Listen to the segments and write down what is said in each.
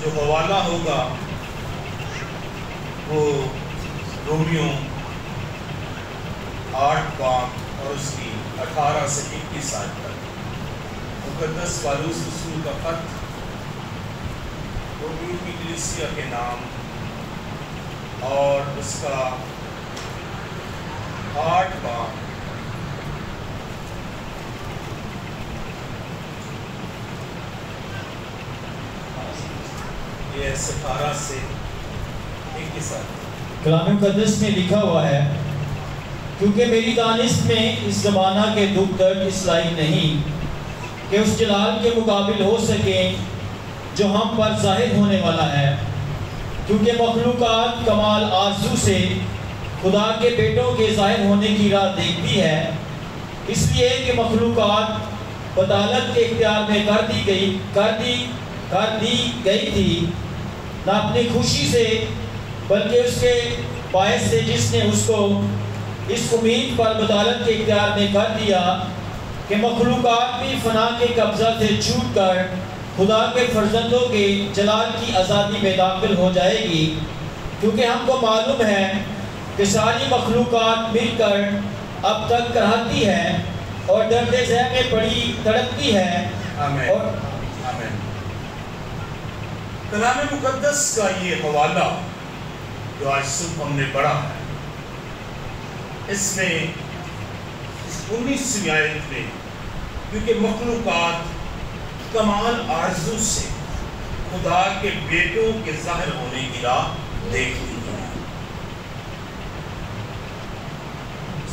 جو حوالہ ہوگا وہ رومیو 8 باب اور اس کی 18 سے 21 آیت تک مقدس پالوس رسول کا خط رومیو کی کلیسیا کے نام اور اس کا 8 باب یہ 17 سے 21 آیت۔ کلام مقدس میں لکھا ہوا ہے، کیونکہ میری دانست میں اس زمانہ کے دکھ درد اس لائق نہیں کہ اس جلال کے مقابل ہو سکیں جو ہم پر ظاہر ہونے والا ہے، کیونکہ مخلوقات کمال آرزو سے خدا کے بیٹوں کے ظاہر ہونے کی راہ دیکھتی ہے، اس لیے کہ مخلوقات بطالت کے اختیار میں کر دی گئی تھی، نہ اپنی خوشی سے بلکہ اس کے باعث سے جس نے اس کو اس امید پر بطالت کے اختیار میں کر دیا کہ مخلوقات بھی فنا کے قبضہ سے چھوٹ کر خدا کے فرزندوں کے جلال کی آزادی میں داخل ہو جائے گی، کیونکہ ہم کو معلوم ہے کہ ساری مخلوقات مل کر اب تک کراہتی ہے اور درد ذہ میں بڑی تڑپتی ہے۔ آمین آمین۔ کلام مقدس کا یہ حوالہ جو آج صبح ہم نے پڑھا ہے، اس میں 19ویں آیت میں کیونکہ مخلوقات کمال آرزو سے خدا کے بیٹوں کے ظاہر ہونے کی راہ دیکھتی ہیں،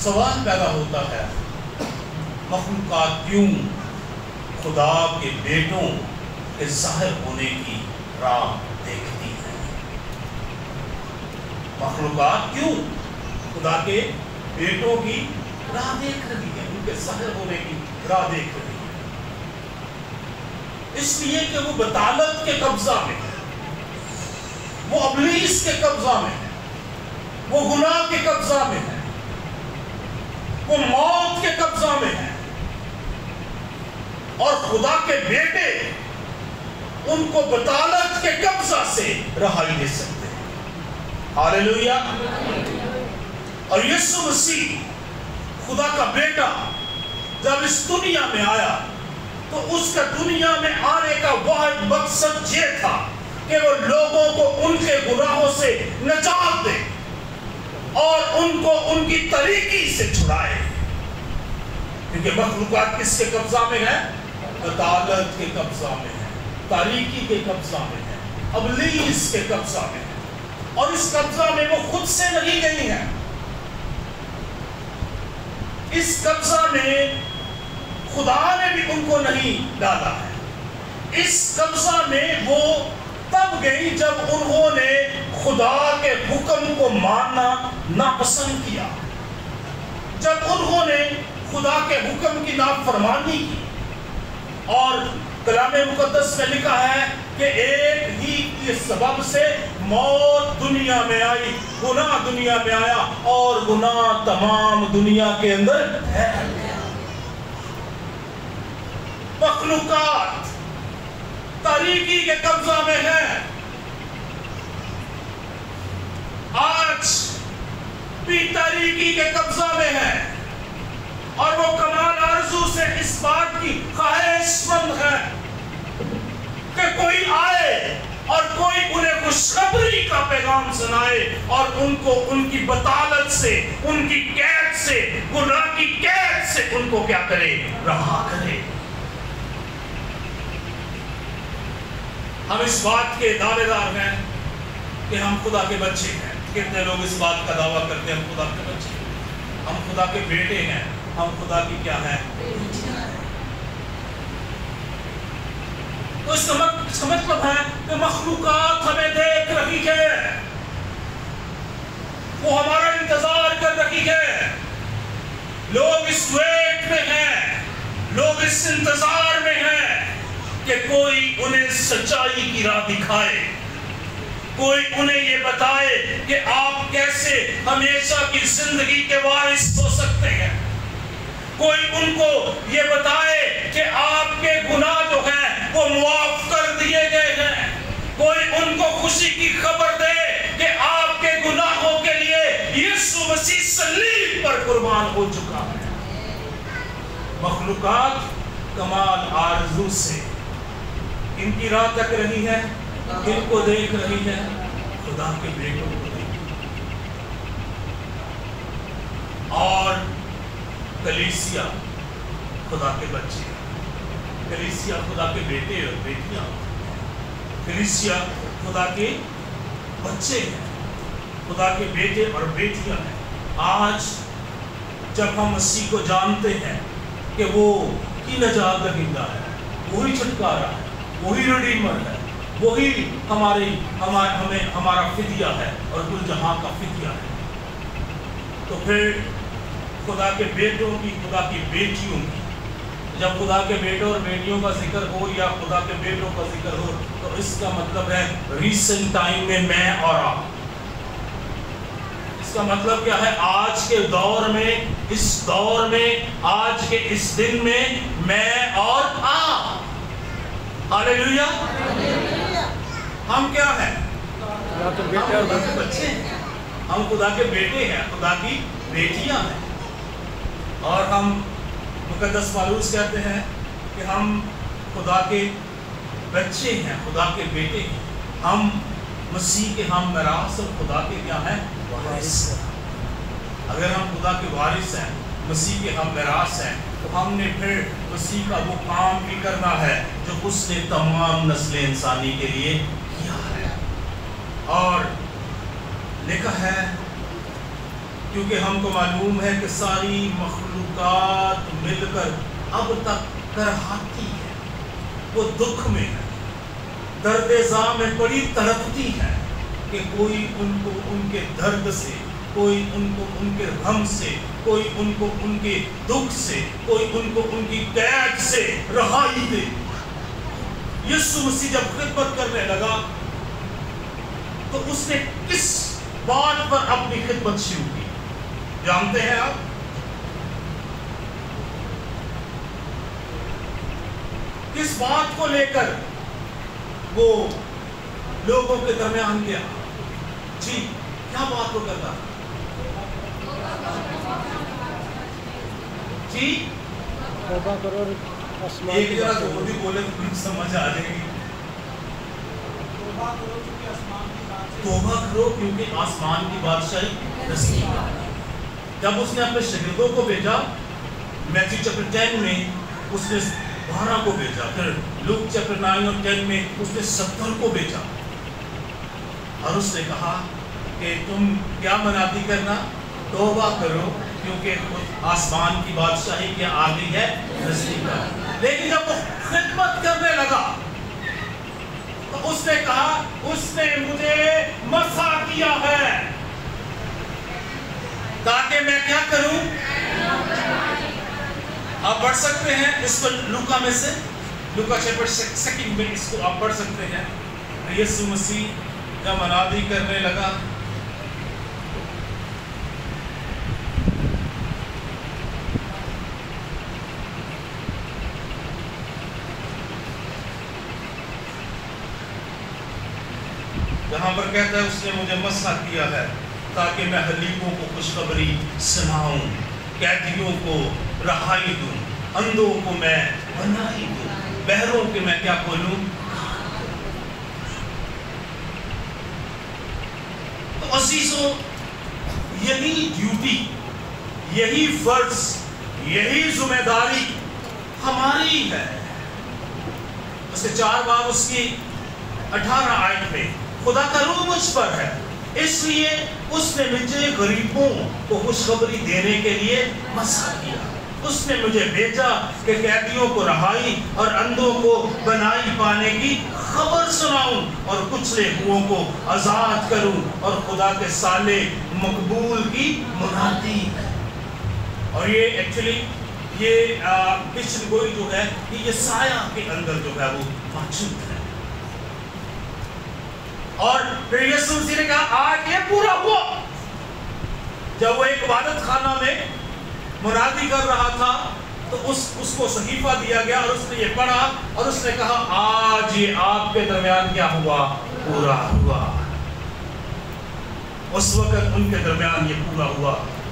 سوال پیدا ہوتا ہے مخلوقات کیوں خدا کے بیٹوں کے ظاہر ہونے کی راہ دیکھتی ہے؟ مخلوقات کیوں خدا کے بیٹوں کی راہ دیکھ رہی ہے، ان کے ظاہر ہونے کی راہ دیکھ رہی ہے؟ اس لیے کہ وہ بطالت کے قبضہ میں ہے، وہ ابلیس کے قبضہ میں ہے، وہ گناہ کے قبضہ میں ہے، وہ موت کے قبضہ میں ہے، اور خدا کے بیٹے ان کو بطالت کے قبضہ سے رہائی دے سکتے ہیں۔ ہاللیلویا۔ اور یسوع مسیح خدا کا بیٹا جب اس دنیا میں آیا تو اس کا دنیا میں آنے کا واحد مقصد یہ تھا کہ وہ لوگوں کو ان کے گناہوں سے نجات دے اور ان کو ان کی طریقی سے چھڑائے، کیونکہ مخلوقات کس کے قبضہ میں ہے؟ بطالت کے قبضہ میں ہے، تاریکی کے قبضہ میں ہے، ابلیس کے قبضہ میں ہے، اور اس قبضہ میں وہ خود سے نہیں گئی ہیں، اس قبضہ میں خدا نے بھی ان کو نہیں ڈالا ہے، اس قبضہ میں وہ تب گئی جب انہوں نے خدا کے حکم کو ماننا ناپسند کیا، جب انہوں نے خدا کے حکم کی نافرمانی کی۔ اور کلام مقدس میں لکھا ہے کہ ایک ہی کے سبب سے موت دنیا میں آئی، گناہ دنیا میں آیا، اور گناہ تمام دنیا کے اندر پھیل گیا۔ مخلوقات تاریکی کے قبضہ میں ہے، آج بھی تاریکی کے قبضہ میں ہے، اور وہ کمال آرزو سے اس بات کی خواہش مند ہے کہ کوئی آئے اور کوئی انہیں خوشخبری کا پیغام سنائے اور ان کو ان کی بطالت سے، ان کی قید سے، گناہ کی قید سے ان کو کیا کرے؟ رہا کرے۔ ہم اس بات کے دعوے دار ہیں کہ ہم خدا کے بچے ہیں۔ کتنے لوگ اس بات کا دعویٰ کرتے ہیں ہم خدا کے بچے ہیں، ہم خدا کے بیٹے ہیں، ہم خدا کی کیا ہیں؟ تو اس کا مطلب ہے کہ مخلوقات ہمیں دیکھ رہی ہے، وہ ہمارا انتظار کر رہی ہے، لوگ اس ویٹ میں ہیں، لوگ اس انتظار میں ہیں کہ کوئی انہیں سچائی کی راہ دکھائے، کوئی انہیں یہ بتائے کہ آپ کیسے ہمیشہ کی زندگی کے وارث ہو سکتے ہیں، کوئی ان کو یہ بتائے کہ آپ کے گناہ جو ہیں وہ معاف کر دیے گئے ہیں، کوئی قربان ہو چکا ہے۔ مخلوقات کمال آرزو سے ان کی راہ تک رہی ہے، ان کو دیکھ رہی ہے، خدا کے بیٹوں کو دیکھ رہی ہے۔ اور کلیسیا خدا کے بچے، کلیسیا خدا کے بیٹے اور بیٹیاں، کلیسیا خدا کے بچے ہیں، خدا کے بیٹے اور بیٹیاں ہیں۔ آج جب ہم مسیح کو جانتے ہیں کہ وہ کی نجات دہندہ ہے، وہی چھٹکارا ہے، وہی ریڈیمر ہے، وہی ہمارا فدیہ ہے اور کل جہاں کا فدیہ ہے، تو پھر خدا کے بیٹوں کی، خدا کی بیٹیوں کی، جب خدا کے بیٹوں اور بیٹیوں کا ذکر ہو یا خدا کے بیٹوں کا ذکر ہو تو اس کا مطلب ہے ریسنٹ ٹائم میں اور آپ۔ اس کا مطلب کیا ہے؟ آج کے دور میں، اس دور میں، آج کے اس دن میں اور آپ۔ ہاللیلویا۔ ہم کیا ہیں؟ ہم خدا کے بچے ہیں، ہم خدا کے بیٹے ہیں، خدا کی بیٹیاں ہیں، اور ہم مقدس پالوس کہتے ہیں کہ ہم خدا کے بچے ہیں، خدا کے بیٹے ہیں، ہم مسیح کے ہم میراث اور خدا کے کیا ہیں؟ وارث ہیں۔ اگر ہم خدا کے وارث ہیں، مسیح کے ہم میراث ہیں، تو ہم نے پھر مسیح کا وہ کام بھی کرنا ہے جو اس نے تمام نسل انسانی کے لیے کیا ہے۔ اور لکھا ہے، کیونکہ ہم کو معلوم ہے کہ ساری مخلوقات مل کر اب تک کرہاتی ہے، وہ دکھ میں ہے، درد زاں میں بڑی تڑپتی ہے کہ کوئی ان کو ان کے درد سے، کوئی ان کو ان کے غم سے، کوئی ان کو ان کے دکھ سے، کوئی ان کو ان کی قید سے رہائی دے۔ یسوع مسیح جب خدمت کرنے لگا تو اس نے کس بات پر اپنی خدمت شروع کی؟ جانتے ہیں آپ؟ کس بات کو لے کر وہ لوگوں کے درمیان گیا؟ جی، کیا بات کو کرتا؟ جی، توبہ کرو، ایک جگہ جو بھی بولے تو کچھ سمجھ آ جائے گی۔ توبہ کرو کیونکہ آسمان کی بادشاہی نزدیک ہے۔ جب اس نے اپنے شاگردوں کو بھیجا، میتھیو چیپٹر 10 میں اس نے 12 کو بھیجا، پھر لوک چیپٹر 9 اور 10 میں اس نے 70 کو بھیجا، اور اس نے کہا کہ تم کیا منادی کرنا؟ توبہ کرو کیونکہ آسمان کی بادشاہی کیا آ گئی ہے، نزدیک ہے۔ لیکن جب وہ خدمت کرنے لگا تو اس نے کہا، اس نے مجھے مسح کیا ہے تاکہ میں کیا کروں؟ آپ پڑھ سکتے ہیں اس کو لوکا میں سے، لوکا چیپٹر 2 میں اس کو آپ پڑھ سکتے ہیں۔ یسوع مسیح کا منادی کرنے لگا، جہاں پر کہتا ہے اس نے مجھے مسح کیا ہے تاکہ میں حلیقوں کو خوشخبری سناؤں، قیدیوں کو رہائی دوں، اندھوں کو میں بنائی دوں، بہروں کے میں کیا کھولوں۔ تو عزیزوں، یہی ڈیوٹی، یہی فرض، یہی ذمہ داری ہماری ہے۔ اس کے 4 باب اس کی 18 آیت میں خدا کا روح مجھ پر ہے، اس لیے اس نے مجھے غریبوں کو خوشخبری دینے کے لیے مسح کیا۔ اس نے مجھے بھیجا کہ قیدیوں کو رہائی اور اندھوں کو بنائی پانے کی خبر سناؤں، اور کچلے ہوئوں کو آزاد کروں، اور خدا کے سال مقبول کی منادی ہے۔ اور یہ ایکچولی یہ پیشن گوئی جو ہے یہ سایہ کے اندر جو ہے وہ موجود ہے۔ اور پھر یسوع مسیح نے کہا آج یہ پورا ہوا۔ جب وہ ایک عبادت خانہ میں منادی کر رہا تھا تو اس کو صحیفہ دیا گیا، اور اس نے یہ پڑھا اور اس نے کہا آج یہ آپ کے درمیان کیا ہوا؟ پورا ہوا۔ اس وقت ان کے درمیان یہ پورا ہوا۔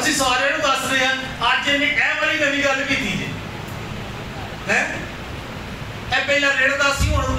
ਅਸੀਂ ਸਾਰਿਆਂ ਨੂੰ ਦੱਸ ਰਹੇ ਹਾਂ ਅੱਜ ਇਹਨੇ ਇਹ ਵਾਲੀ ਨਵੀਂ ਗੱਲ ਕੀਤੀ ਜੇ ਹੈ ਇਹ ਪਹਿਲਾਂ ਰੇੜਦਾ ਸੀ ਹੁਣ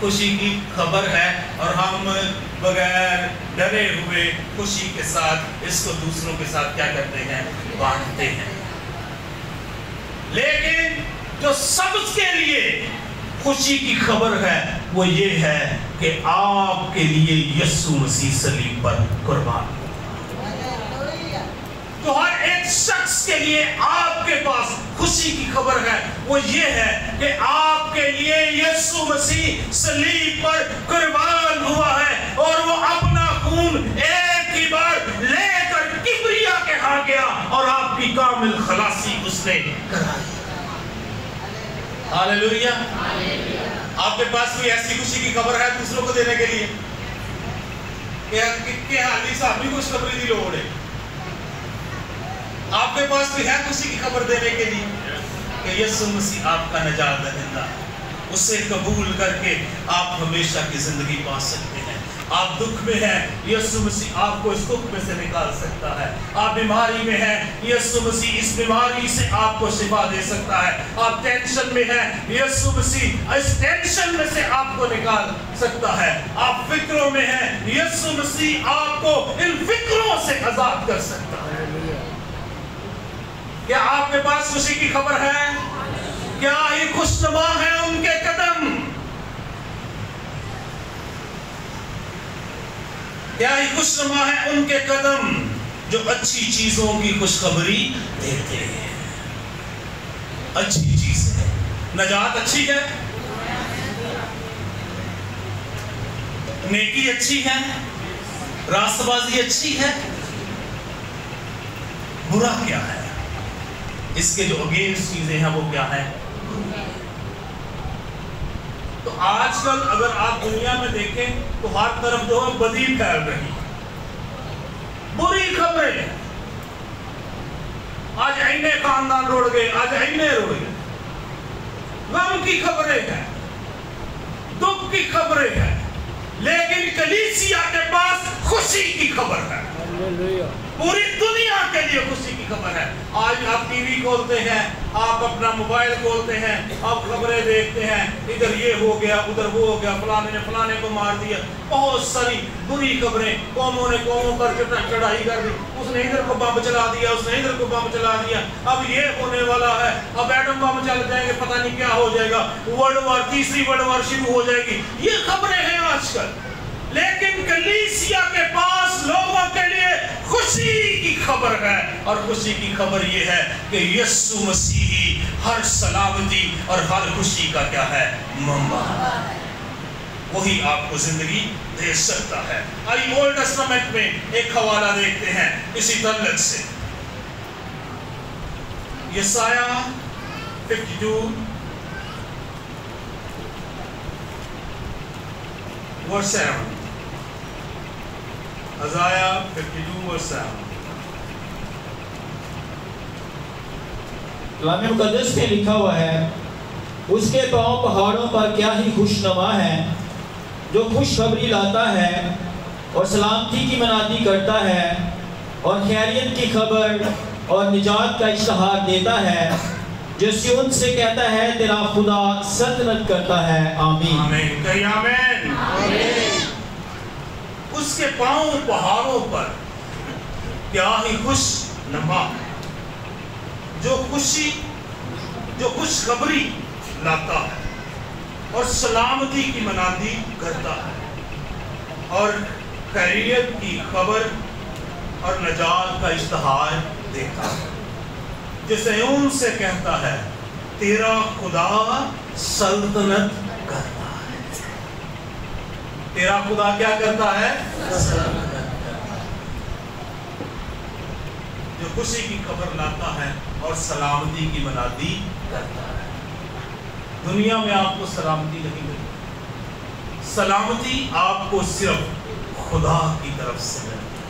خوشی کی خبر ہے، اور ہم بغیر ڈرے ہوئے خوشی کے ساتھ اس کو دوسروں کے ساتھ کیا کرتے ہیں؟ بانٹتے ہیں۔ لیکن جو سب کے لیے خوشی کی خبر ہے وہ یہ ہے کہ آپ کے لیے یسوع مسیح صلیب پر قربان۔ تو ہر ایک شخص کے لیے آپ کے پاس خوشی کی خبر ہے، وہ یہ ہے کہ آپ کے لیے یسوع مسیح صلیب پر قربان ہوا ہے، اور وہ اپنا خون ایک ہی بار لے کر کبریا کے ہاں گیا اور آپ کی کامل خلاصی اس نے کرائی۔ ہاللیلویا۔ آپ کے پاس کوئی ایسی خوشی کی خبر ہے دوسروں کو دینے کے لیے کہ حالی صاحب بھی خوشخبری دی لوڑ ہے؟ آپ کے پاس کوئی ہے خوشی کی خبر دینے کے لیے کہ یسوع مسیح آپ کا نجات دہندہ ہے، اسے قبول کر کے آپ ہمیشہ کی زندگی پا سکتے ہیں۔ آپ دکھ میں ہیں، یسوع مسیح آپ کو اس دکھ میں سے نکال سکتا ہے۔ آپ بیماری میں ہیں، یسوع مسیح اس بیماری سے آپ کو شفا دے سکتا ہے۔ آپ ٹینشن میں ہیں، یسوع مسیح اس ٹینشن میں سے آپ کو نکال سکتا ہے۔ آپ فکروں میں ہیں، یسوع مسیح آپ کو ان فکروں سے آزاد کر سکتا ہے۔ کیا آپ کے پاس خوشی کی خبر ہے؟ کیا ہی خوشنما ہے ان کے قدم، کیا ہی خوشنما ہے ان کے قدم جو اچھی چیزوں کی خوشخبری دیتے ہیں۔ اچھی چیز ہے، نجات اچھی ہے، نیکی اچھی ہے، راست بازی اچھی ہے۔ برا کیا ہے؟ اس کے جو اگینسٹ چیزیں ہیں وہ کیا ہیں؟ تو آج کل اگر آپ دنیا میں دیکھیں تو ہر طرف جو ہے بدی پھیل رہی، بری خبریں۔ آج اینے خاندان روڑ گئے، آج اینے روڑ گئے، غم کی خبریں ہیں، دکھ کی خبریں ہیں، لیکن کلیسیا کے پاس خوشی کی خبر ہے۔ پوری دنیا کے لیے خوشی کی خبر ہے۔ آج آپ ٹی وی کھولتے ہیں، آپ اپنا موبائل کھولتے ہیں، آپ خبریں دیکھتے ہیں، ادھر یہ ہو گیا، ادھر وہ ہو گیا، فلانے نے فلانے کو مار دیا، بہت ساری بری خبریں۔ قوموں نے قوموں پر چڑھائی کر دی، اس نے ادھر کو بم چلا دیا، اس نے ادھر کو بم چلا دیا، اب یہ ہونے والا ہے، اب ایٹم بم چل جائیں گے، پتہ نہیں کیا ہو جائے گا، ورلڈ وار، تیسری ورلڈ وار شروع ہو جائے گی۔ یہ خبریں ہیں آج کل، لیکن کلیسیا کے پاس لوگوں کے لیے خوشی کی خبر ہے، اور خوشی کی خبر یہ ہے کہ یسوع مسیح ہر سلامتی اور ہر خوشی کا کیا ہے؟ منبع ہے۔ وہی آپ کو زندگی دے سکتا ہے۔ آئیے اولڈ ٹیسٹامنٹ میں ایک حوالہ دیکھتے ہیں اسی تعلق سے، یسایہ 52 verse 7۔ Isaiah 52 verse 7۔ کلام مقدس میں لکھا ہوا ہے، اس کے پاؤں پہاڑوں پر کیا ہی خوشنما ہے، جو خوشخبری لاتا ہے اور سلامتی کی منادی کرتا ہے اور خیریت کی خبر اور نجات کا اشتہار دیتا ہے، جو سیون سے کہتا ہے تیرا خدا سلطنت کرتا ہے۔ آمین۔ آمین، کہیے آمین۔ اس کے پاؤں پہاڑوں پر کیا ہی خوش نما ہے، جو خوشخبری لاتا ہے اور سلامتی کی منادی کرتا ہے اور خیریت کی خبر اور نجات کا اشتہار دیتا ہے، جو صہیون سے کہتا ہے تیرا خدا سلطنت کرتا ہے۔ تیرا خدا کیا کرتا ہے؟ سلطنت کرتا ہے۔ جو خوشی کی خبر لاتا ہے اور سلامتی کی منادی کرتا ہے۔ دنیا میں آپ کو سلامتی نہیں ملتی، سلامتی آپ کو صرف خدا کی طرف سے ملتی ہے۔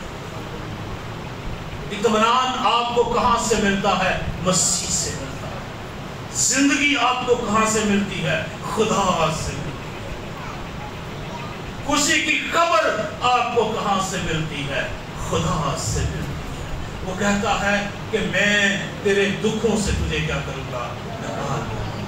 اطمینان آپ کو کہاں سے ملتا ہے؟ مسیح سے ملتا ہے۔ زندگی آپ کو کہاں سے ملتی ہے؟ خدا سے ملتی ہے۔ خوشی کی خبر آپ کو کہاں سے ملتی ہے؟ خدا سے ملتی ہے۔ وہ کہتا ہے کہ میں تیرے دکھوں سے تجھے کیا کروں گا؟ نکال دوں گا،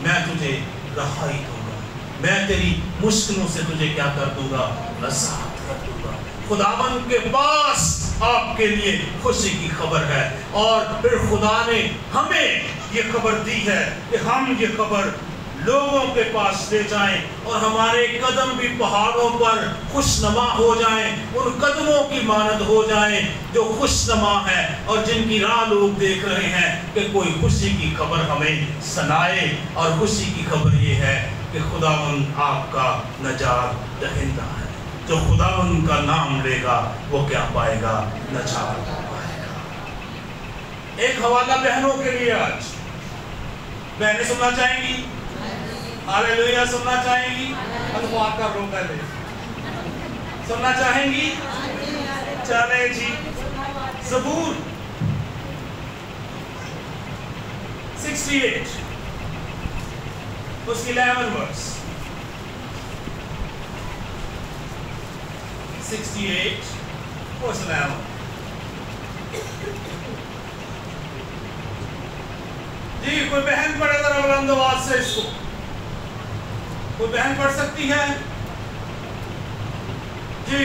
میں تجھے رہائی دوں گا، میں تیری مشکلوں سے تجھے کیا کر دوں گا؟ آزاد کر دوں گا۔ خداوند کے پاس آپ کے لیے خوشی کی خبر ہے، اور پھر خدا نے ہمیں یہ خبر دی ہے کہ ہم یہ خبر لوگوں کے پاس لے جائیں، اور ہمارے قدم بھی پہاڑوں پر خوشنما ہو جائیں، ان قدموں کی مانند ہو جائیں جو خوشنما ہے، اور جن کی راہ لوگ دیکھ رہے ہیں کہ کوئی خوشی کی خبر ہمیں سنائے۔ اور خوشی کی خبر یہ ہے کہ خداوند آپ کا نجات دہندہ ہے۔ جو خداوند کا نام لے گا وہ کیا پائے گا؟ نجات پائے گا۔ ایک حوالہ بہنوں کے لیے آج، بہنیں سننا چاہیں گی؟ ہاللیلویا سننا چاہیں گی؟ الفاظ کر رو پہلے سننا چاہیں گی؟ چلے جی، زبور 68 اس کی 11 ورس 68 verse 11 جی کوئی بہن پڑھے ذرا بلند آواز سے اس کو، کوئی بہن پڑھ سکتی ہے؟ جی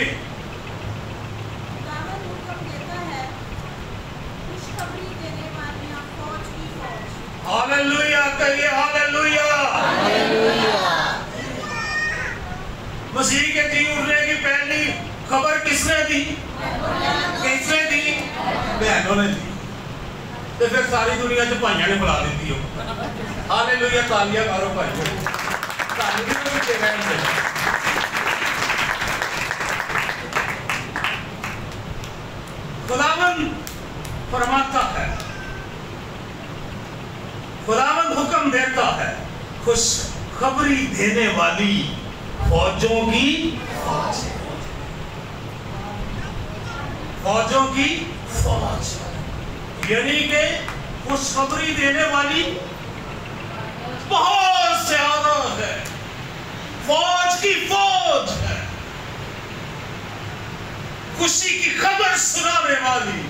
ہاللیلویا کہیے، ہاللیلویا۔ مسیح کے جی اٹھنے کی پہلی خبر کس نے دی؟ کس نے دی؟ بہنوں نے دی۔ تو پھر ساری دنیا سے بھائیاں نے بلا دیتی ہو۔ ہاللیلویا، تالیاں مارو بھائیوں، تالیاں بھی دے رہے ہیں۔ خداوند فرماتا ہے، خداوند حکم دیتا ہے، خوش خبری دینے والی فوجوں کی فوج، فوجوں کی فوج، یعنی کہ خوشخبری دینے والی بہت زیادہ ہے، فوج کی فوج ہے، خوشی کی خبر سنانے والی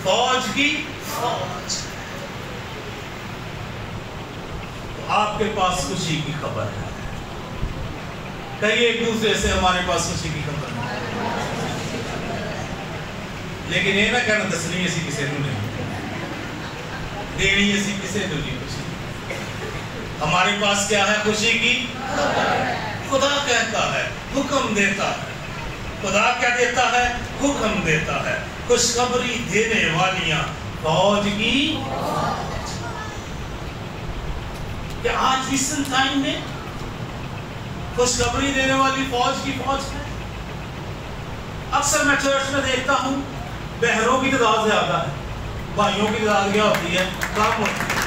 فوج کی فوج ہے۔ آپ کے پاس خوشی کی خبر ہے، کہیے ایک دوسرے سے ہمارے پاس خوشی کی خبر ہے، لیکن یہ نہ کہنا دسنی اسی کسی نے نہیں دینی، اسی کسی نے نہیں خوشی۔ ہمارے پاس کیا ہے؟ خوشی کی خدا کہتا ہے، حکم دیتا ہے۔ خدا کیا دیتا ہے؟ حکم دیتا ہے، خوشخبری دینے والیاں فوج کی۔ کہ آج ریسنٹ ٹائم میں خوشخبری دینے والی فوج کی فوج ہے۔ اکثر میں چرچ میں دیکھتا ہوں بہنوں کی تعداد زیادہ ہے، بھائیوں کی تعداد کیا ہوتی ہے؟ کم ہوتی ہے۔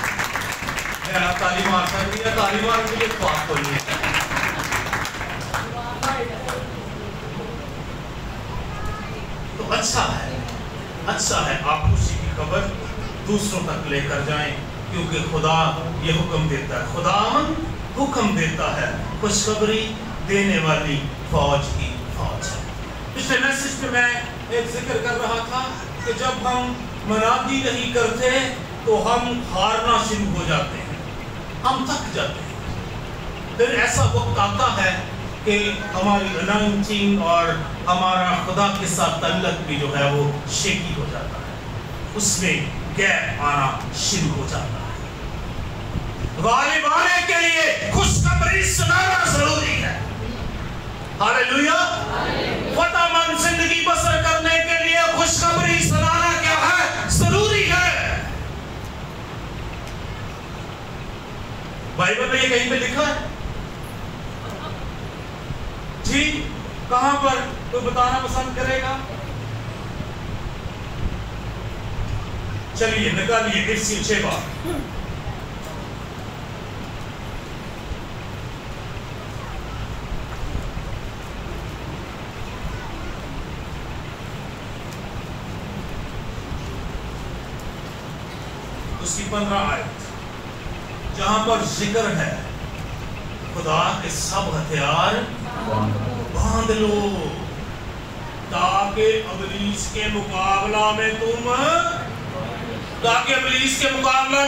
بہنیں تعلیم آ سکتی ہے، تعلیم آنے کے لیے بات کوئی ہے۔ تو اچھا ہے آپ خوشی کی خبر دوسروں تک لے کر جائیں، کیونکہ خدا یہ حکم دیتا ہے، خداوند حکم دیتا ہے، خوشخبری دینے والی فوج کی فوج ہے۔ پچھلے میسج پہ میں ایک ذکر کر رہا تھا کہ جب ہم منادی نہیں کرتے تو ہم ہارنا شروع ہو جاتے ہیں، ہم تھک جاتے ہیں۔ پھر ایسا وقت آتا ہے کہ ہماری انائنٹنگ اور ہمارا خدا کے ساتھ تعلق بھی جو ہے وہ شیکی ہو جاتا ہے، اس میں گیپ آنا شروع ہو جاتا ہے۔ غالب آنے کے لیے خوشخبری سنانا ضروری ہے۔ ہاللیلویا۔ فتح مند زندگی بسر کرنے کے لیے خوشخبری سنانا کیا ہے؟ ضروری ہے۔ بائبل میں یہ کہیں پہ لکھا ہے؟ جی کہاں پر؟ کوئی بتانا پسند کرے گا؟ چلیے نکالیے افسی 6 بار۔ اس کی 15 آیت جہاں پر ذکر ہے خدا کے سب ہتھیار باندھ لو تاکہ ابلیس کے مقابلہ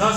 10